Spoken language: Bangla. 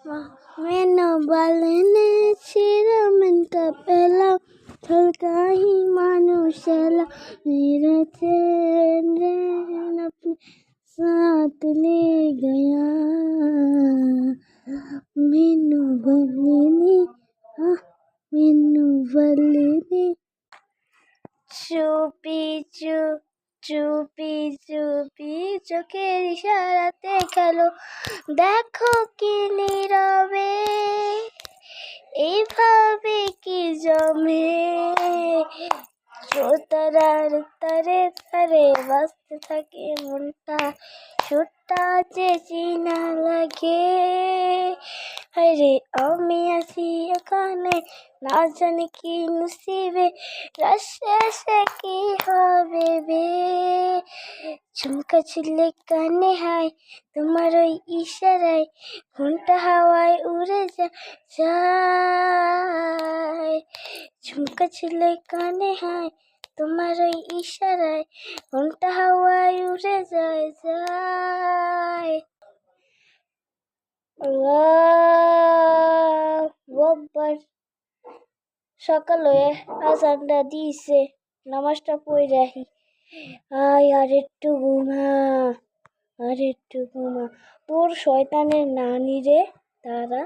मैंने balene chira menta pela थलका ही मानुषला मेरा चैन अपने साथ ले गया मैनू बलने चुपी चुपी चुपी চোখের ইশারাতে খেলো দেখো কি নীরবে এইভাবে কি জমে তারার তারে তারে বাজতে থাকে মনটা সুরটা যে চিনা লাগে আরে আমি আছি ওখানে না জানি কি নসিবে শেষে কি হবে বে ঝুমকা ছিলে কানে হায় তোমার ওই ইশারায় ঘন্টা হাওয়ায় উড়ে যায় ঝুমকা ছিলে কানে হায় তোমার ওই ইশারায় ঘন্টা হাওয়ায় উড়ে যায় আল্লাহু আকবার সকাল হয়ে আজানটা দিয়েছে নামাজটা পড়ে রাখি আর একটু ঘুমা তোর শয়তানের নানি রে তারা